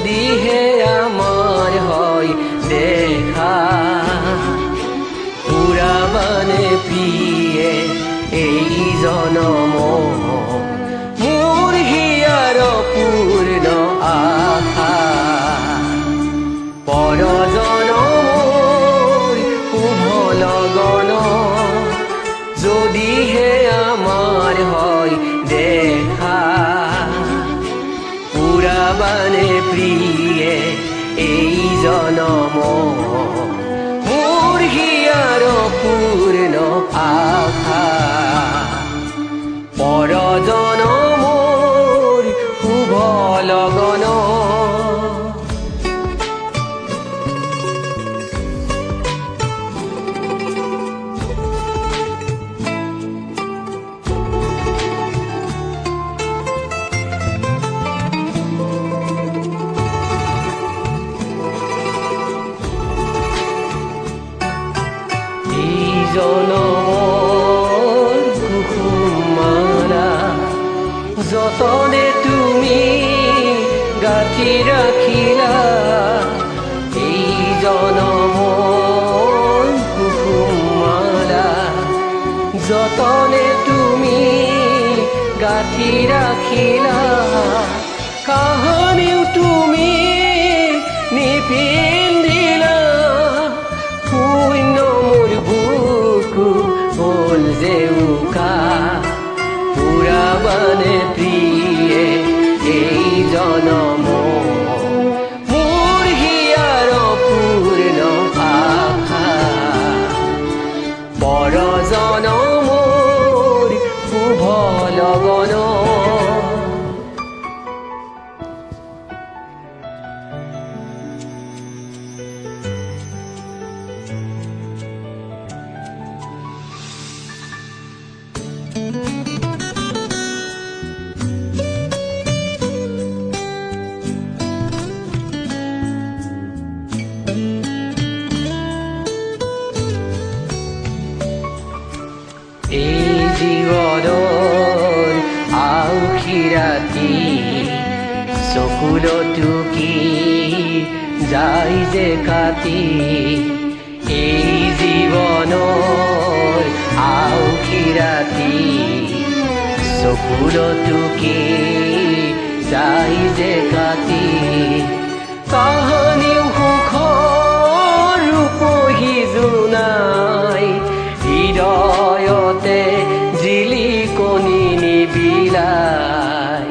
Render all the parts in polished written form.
যদিহে আমাৰ হয় দেখা পুৰাবানে প্ৰিয়ে এই জনম মোৰ হিয়াৰ পূৰ্ণ আশা পৰ জনমৰ শুভ লগন যদিহে আমাৰ হয় দেখা পুৰাবানে প্ৰিয়ে এই জনম মোৰ হিয়াৰ পূৰ্ণ আশা পৰ জনমৰ শুভ লগন জনমৰ কুসুমালা যতনে তুমি গাঁঠি ৰাখিলা এই জনমৰ কুসুমালা যতনে তুমি গাঁঠি ৰাখিলা কাহানিও তুমি নিপিন্ধিলা হ'ল যে উকা পুৰাবানে প্ৰিয়ে এই জনম মোৰ হিয়াৰ পূৰ্ণ আশা পৰ জনমৰ শুভ লগন এই জীৱনৰ আউসী ৰাতি চকুলতো কি যায় যে কাটি এই জীৱনৰ আউসী ৰাতি চকুলতো কি যায় যে কাটি কাহানিও সুখৰ ৰূপহী জোনাই হৃদয়তে জিলিকনি নিবিলাই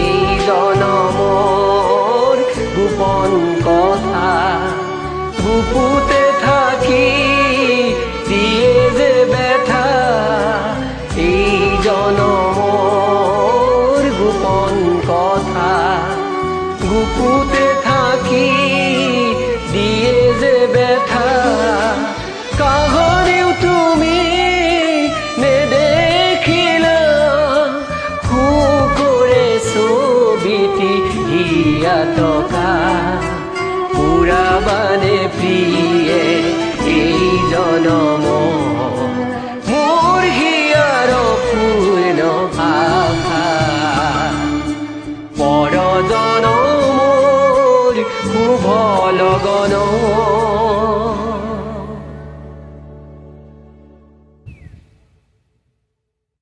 এই জনমৰ গোপন কথা বুকুতে থাকি দিয়ে যে ব্যথা এই জনমৰ গোপন কথা বুকুতে থাকি দিয়ে যে ব্যথা কাহানিও তুমি নেদেখিলা সুকৰে ছবিটি হিয়া টকা পুৰাবানে প্ৰিয়ে এই জনম মোৰ হিয়াৰ পূৰ্ণ আশা পৰ জনমৰ শুভ লগন